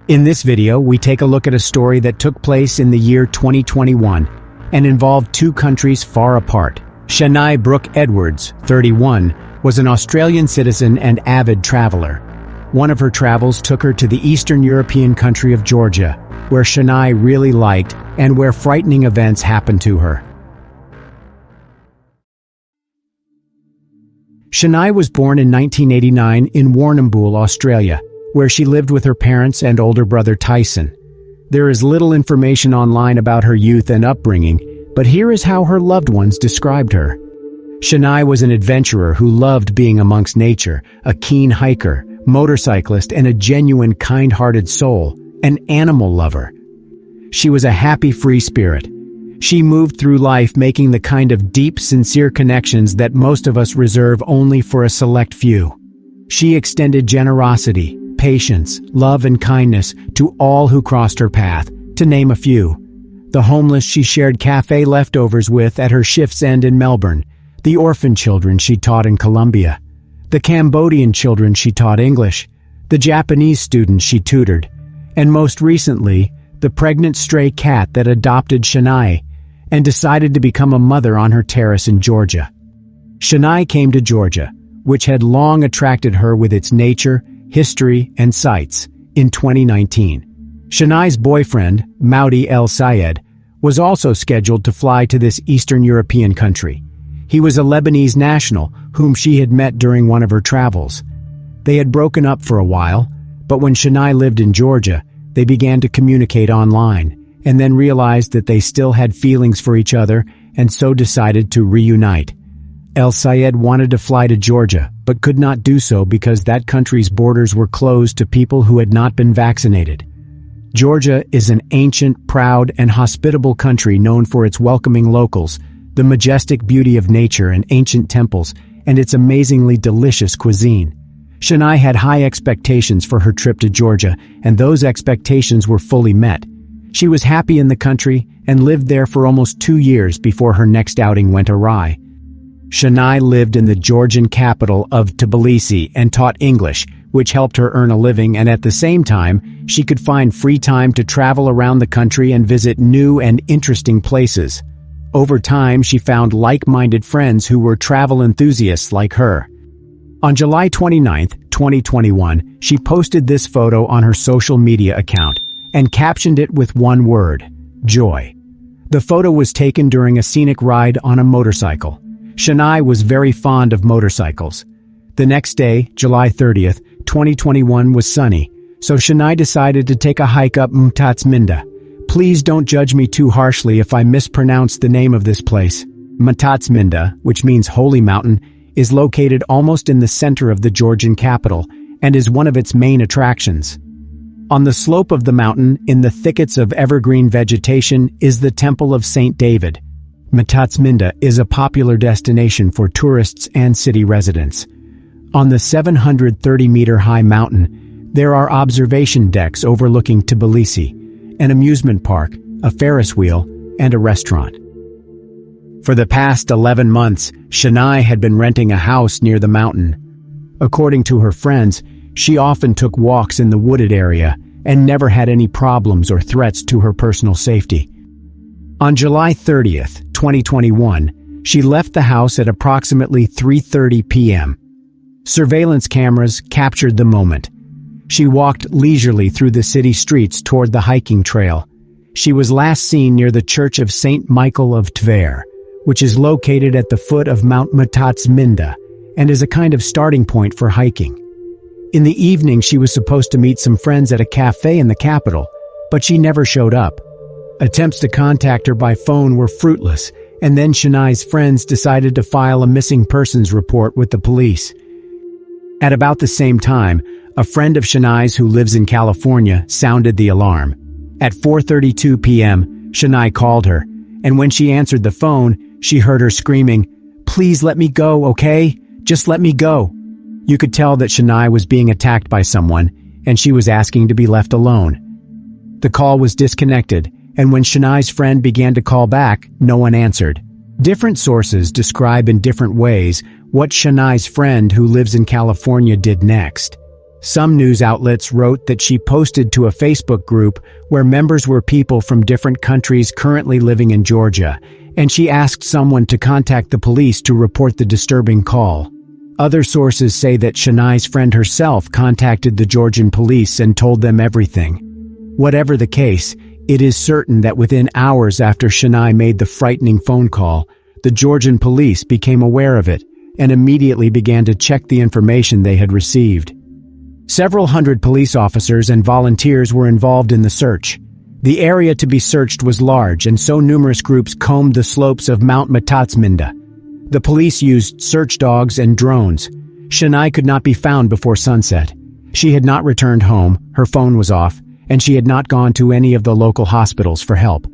In this video, we take a look at a story that took place in the year 2021 and involved two countries far apart. Shanae Brooke Edwards, 31, was an Australian citizen and avid traveler. One of her travels took her to the Eastern European country of Georgia, where Shanae really liked and where frightening events happened to her. Shanae was born in 1989 in Warrnambool, Australia, where she lived with her parents and older brother Tyson. There is little information online about her youth and upbringing, but here is how her loved ones described her. Shanae was an adventurer who loved being amongst nature, a keen hiker, motorcyclist, and a genuine kind-hearted soul, an animal lover. She was a happy, free spirit. She moved through life making the kind of deep, sincere connections that most of us reserve only for a select few. She extended generosity, patience, love, and kindness to all who crossed her path, to name a few. The homeless she shared cafe leftovers with at her shift's end in Melbourne, the orphan children she taught in Colombia, the Cambodian children she taught English, the Japanese students she tutored, and most recently, the pregnant stray cat that adopted Shanae and decided to become a mother on her terrace in Georgia. Shanae came to Georgia, which had long attracted her with its nature, history, and sights, in 2019. Shanae's boyfriend, Maudi El Sayed, was also scheduled to fly to this Eastern European country. He was a Lebanese national whom she had met during one of her travels. They had broken up for a while, but when Shanae lived in Georgia, they began to communicate online, and then realized that they still had feelings for each other and so decided to reunite. El Sayed wanted to fly to Georgia, but could not do so because that country's borders were closed to people who had not been vaccinated. Georgia is an ancient, proud, and hospitable country known for its welcoming locals, the majestic beauty of nature and ancient temples, and its amazingly delicious cuisine. Shanae had high expectations for her trip to Georgia, and those expectations were fully met. She was happy in the country and lived there for almost 2 years before her next outing went awry. Shanae lived in the Georgian capital of Tbilisi and taught English, which helped her earn a living, and at the same time, she could find free time to travel around the country and visit new and interesting places. Over time, she found like-minded friends who were travel enthusiasts like her. On July 29, 2021, she posted this photo on her social media account and captioned it with one word: joy. The photo was taken during a scenic ride on a motorcycle. Shanae was very fond of motorcycles. The next day, July 30th, 2021 was sunny, so Shanae decided to take a hike up Mtatsminda. Please don't judge me too harshly if I mispronounce the name of this place. Mtatsminda, which means holy mountain, is located almost in the center of the Georgian capital and is one of its main attractions. On the slope of the mountain, in the thickets of evergreen vegetation, is the Temple of St. David. Mtatsminda is a popular destination for tourists and city residents. On the 730-meter-high mountain, there are observation decks overlooking Tbilisi, an amusement park, a Ferris wheel, and a restaurant. For the past 11 months, Shanae had been renting a house near the mountain. According to her friends, she often took walks in the wooded area and never had any problems or threats to her personal safety. On July 30th, 2021, she left the house at approximately 3:30 p.m. Surveillance cameras captured the moment. She walked leisurely through the city streets toward the hiking trail. She was last seen near the Church of St. Michael of Tver, which is located at the foot of Mount Mtatsminda and is a kind of starting point for hiking. In the evening, she was supposed to meet some friends at a cafe in the capital, but she never showed up. Attempts to contact her by phone were fruitless, and then Shanae's friends decided to file a missing persons report with the police. At about the same time, a friend of Shanae's who lives in California sounded the alarm. At 4:32 p.m., Shanae called her, and when she answered the phone, she heard her screaming, "Please let me go, okay? Just let me go." You could tell that Shanae was being attacked by someone, and she was asking to be left alone. The call was disconnected, and when Shanae's friend began to call back, no one answered. Different sources describe in different ways what Shanae's friend who lives in California did next. Some news outlets wrote that she posted to a Facebook group where members were people from different countries currently living in Georgia, and she asked someone to contact the police to report the disturbing call. Other sources say that Shania's friend herself contacted the Georgian police and told them everything. Whatever the case, it is certain that within hours after Shania made the frightening phone call, the Georgian police became aware of it and immediately began to check the information they had received. Several hundred police officers and volunteers were involved in the search. The area to be searched was large, and so numerous groups combed the slopes of Mount Matatsminda. The police used search dogs and drones. Shania could not be found before sunset. She had not returned home, her phone was off, and she had not gone to any of the local hospitals for help.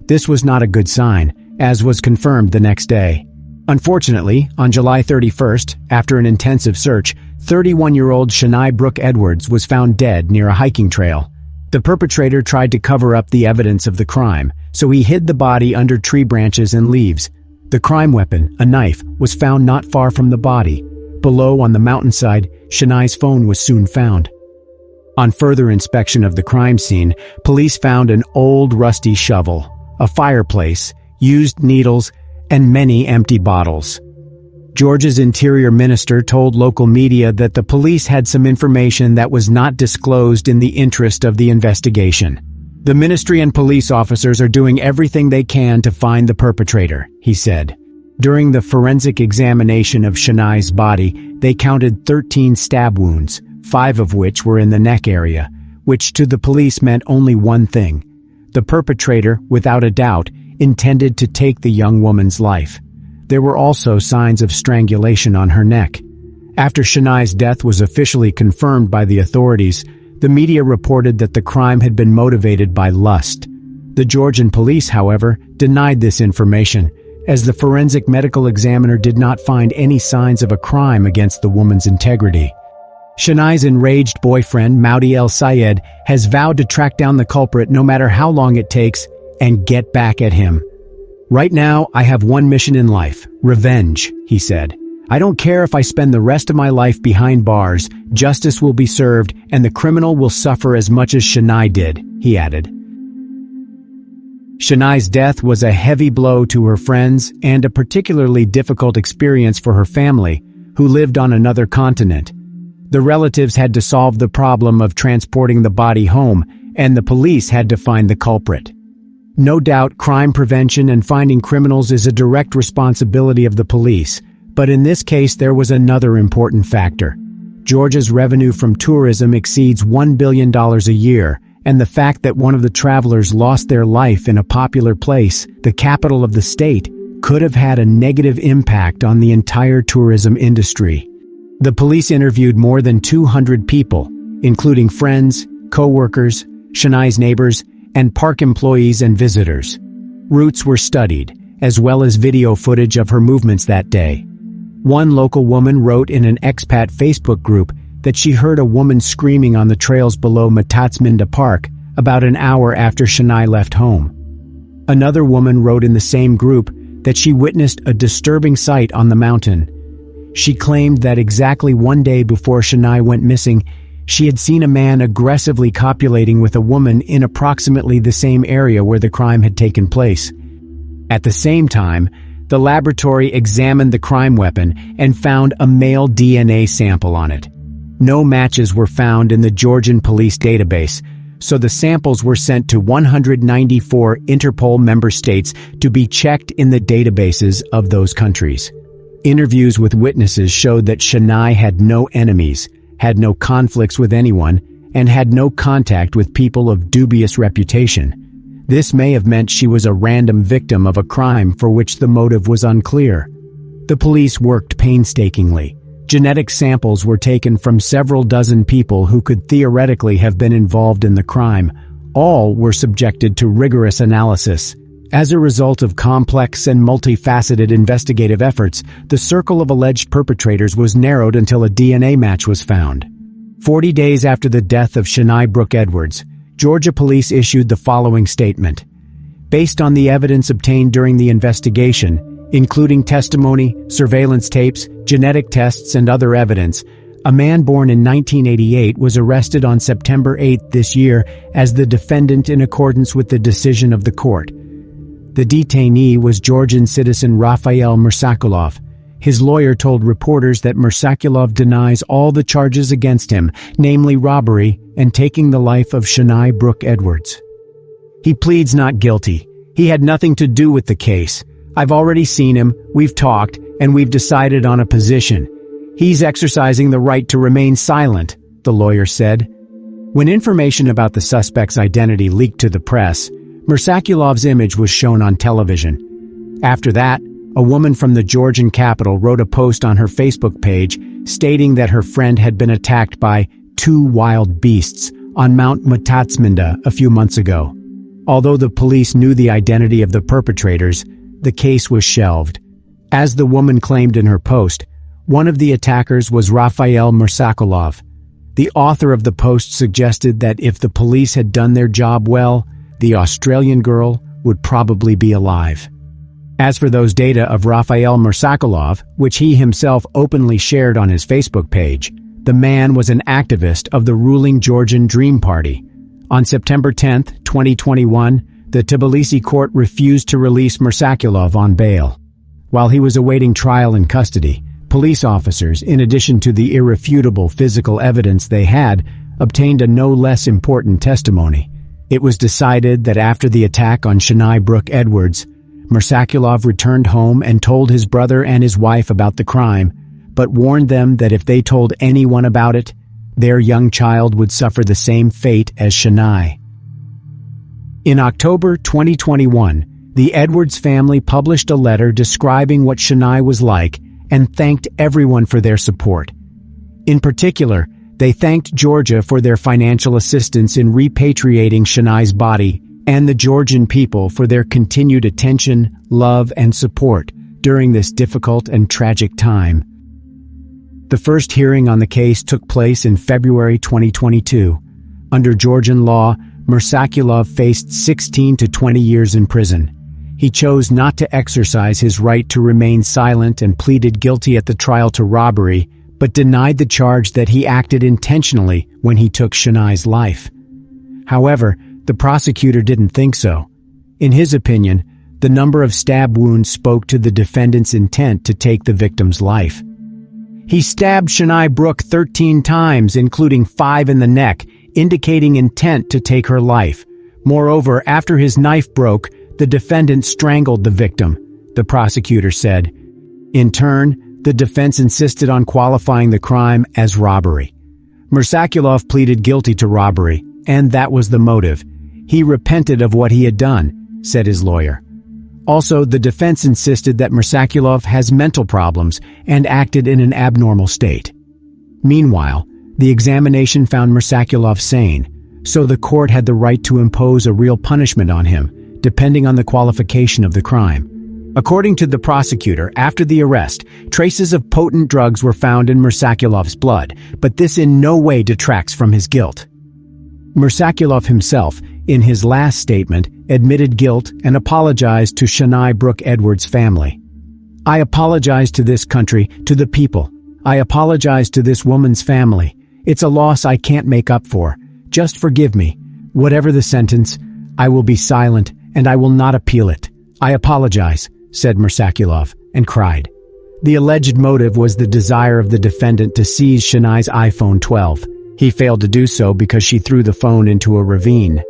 This was not a good sign, as was confirmed the next day. Unfortunately, on July 31st, after an intensive search, 31-year-old Shania Brooke Edwards was found dead near a hiking trail. The perpetrator tried to cover up the evidence of the crime, so he hid the body under tree branches and leaves. The crime weapon, a knife, was found not far from the body. Below on the mountainside, Shania's phone was soon found. On further inspection of the crime scene, police found an old rusty shovel, a fireplace, used needles, and many empty bottles. Georgia's interior minister told local media that the police had some information that was not disclosed in the interest of the investigation. The ministry and police officers are doing everything they can to find the perpetrator, he said. During the forensic examination of Shania's body, they counted 13 stab wounds, 5 of which were in the neck area, which to the police meant only one thing. The perpetrator, without a doubt, intended to take the young woman's life. There were also signs of strangulation on her neck. After Shania's death was officially confirmed by the authorities, the media reported that the crime had been motivated by lust. The Georgian police, however, denied this information, as the forensic medical examiner did not find any signs of a crime against the woman's integrity. Shania's enraged boyfriend, Maudi El Sayed, has vowed to track down the culprit no matter how long it takes and get back at him. "Right now, I have one mission in life, revenge," he said. "I don't care if I spend the rest of my life behind bars, justice will be served and the criminal will suffer as much as Shania did," he added. Shania's death was a heavy blow to her friends and a particularly difficult experience for her family, who lived on another continent. The relatives had to solve the problem of transporting the body home, and the police had to find the culprit. No doubt, crime prevention and finding criminals is a direct responsibility of the police, but in this case there was another important factor. Georgia's revenue from tourism exceeds $1 billion a year, and the fact that one of the travelers lost their life in a popular place, the capital of the state, could have had a negative impact on the entire tourism industry. The police interviewed more than 200 people, including friends, co-workers, Shania's neighbors, and park employees and visitors. Routes were studied, as well as video footage of her movements that day. One local woman wrote in an expat Facebook group that she heard a woman screaming on the trails below Matatsminda Park about an hour after Shania left home. Another woman wrote in the same group that she witnessed a disturbing sight on the mountain. She claimed that exactly one day before Shania went missing, she had seen a man aggressively copulating with a woman in approximately the same area where the crime had taken place. At the same time, the laboratory examined the crime weapon and found a male DNA sample on it. No matches were found in the Georgian police database, so the samples were sent to 194 Interpol member states to be checked in the databases of those countries. Interviews with witnesses showed that Shania had no enemies, had no conflicts with anyone, and had no contact with people of dubious reputation. This may have meant she was a random victim of a crime for which the motive was unclear. The police worked painstakingly. Genetic samples were taken from several dozen people who could theoretically have been involved in the crime. All were subjected to rigorous analysis. As a result of complex and multifaceted investigative efforts, the circle of alleged perpetrators was narrowed until a DNA match was found. 40 days after the death of Shania Brooke Edwards, Georgia police issued the following statement. Based on the evidence obtained during the investigation, including testimony, surveillance tapes, genetic tests, and other evidence, a man born in 1988 was arrested on September 8 this year as the defendant in accordance with the decision of the court. The detainee was Georgian citizen Rafael Mersakulov. His lawyer told reporters that Mersakulov denies all the charges against him, namely robbery and taking the life of Shania Brooke Edwards. He pleads not guilty. He had nothing to do with the case. I've already seen him, we've talked, and we've decided on a position. He's exercising the right to remain silent, the lawyer said. When information about the suspect's identity leaked to the press, Mersakulov's image was shown on television. After that, a woman from the Georgian capital wrote a post on her Facebook page stating that her friend had been attacked by two wild beasts on Mount Matatsminda a few months ago. Although the police knew the identity of the perpetrators, the case was shelved. As the woman claimed in her post, one of the attackers was Rafael Mersakulov. The author of the post suggested that if the police had done their job well, the Australian girl would probably be alive. As for those data of Rafael Mersakulov, which he himself openly shared on his Facebook page, the man was an activist of the ruling Georgian Dream Party. On September 10, 2021, the Tbilisi court refused to release Mersakulov on bail. While he was awaiting trial in custody, police officers, in addition to the irrefutable physical evidence they had, obtained a no less important testimony. It was decided that after the attack on Shania Brooke Edwards, Mersakulov returned home and told his brother and his wife about the crime, but warned them that if they told anyone about it, their young child would suffer the same fate as Shania. In October 2021, the Edwards family published a letter describing what Shania was like and thanked everyone for their support. In particular, they thanked Georgia for their financial assistance in repatriating Shania's body and the Georgian people for their continued attention, love, and support during this difficult and tragic time. The first hearing on the case took place in February 2022. Under Georgian law, Mersakulov faced 16 to 20 years in prison. He chose not to exercise his right to remain silent and pleaded guilty at the trial to robbery, but denied the charge that he acted intentionally when he took Shania's life. However, the prosecutor didn't think so. In his opinion, the number of stab wounds spoke to the defendant's intent to take the victim's life. He stabbed Shania Brooke 13 times, including 5 in the neck, indicating intent to take her life. Moreover, after his knife broke, the defendant strangled the victim, the prosecutor said. In turn, the defense insisted on qualifying the crime as robbery. Mersakulov pleaded guilty to robbery, and that was the motive. He repented of what he had done, said his lawyer. Also, the defense insisted that Mersakulov has mental problems and acted in an abnormal state. Meanwhile, the examination found Mersakulov sane, so the court had the right to impose a real punishment on him, depending on the qualification of the crime. According to the prosecutor, after the arrest, traces of potent drugs were found in Mersakulov's blood, but this in no way detracts from his guilt. Mersakulov himself, in his last statement, admitted guilt and apologized to Shania Brooke Edwards' family. I apologize to this country, to the people. I apologize to this woman's family. It's a loss I can't make up for. Just forgive me. Whatever the sentence, I will be silent and I will not appeal it. I apologize, said Mersakulov, and cried. The alleged motive was the desire of the defendant to seize Shania's iPhone 12. He failed to do so because she threw the phone into a ravine.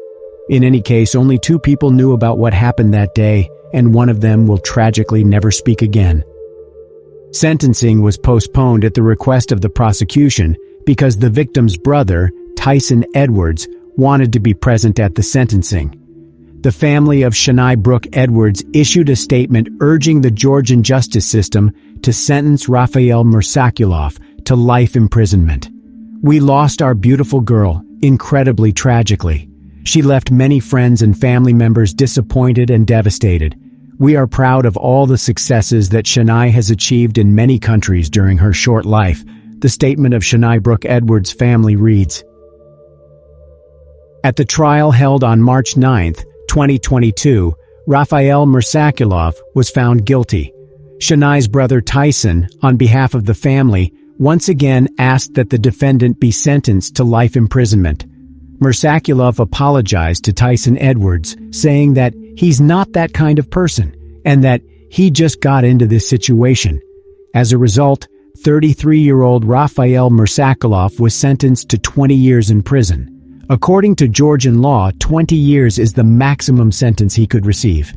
In any case, only 2 people knew about what happened that day, and one of them will tragically never speak again. Sentencing was postponed at the request of the prosecution because the victim's brother, Tyson Edwards, wanted to be present at the sentencing. The family of Shania Brooke Edwards issued a statement urging the Georgian justice system to sentence Rafael Mersakulov to life imprisonment. We lost our beautiful girl, incredibly tragically. She left many friends and family members disappointed and devastated. We are proud of all the successes that Shania has achieved in many countries during her short life, the statement of Shania Brooke Edwards' family reads. At the trial held on March 9, 2022, Rafael Mersakulov was found guilty. Shania's brother Tyson, on behalf of the family, once again asked that the defendant be sentenced to life imprisonment. Mursakulov apologized to Tyson Edwards, saying that he's not that kind of person and that he just got into this situation. As a result, 33-year-old Rafael Mursakulov was sentenced to 20 years in prison. According to Georgian law, 20 years is the maximum sentence he could receive.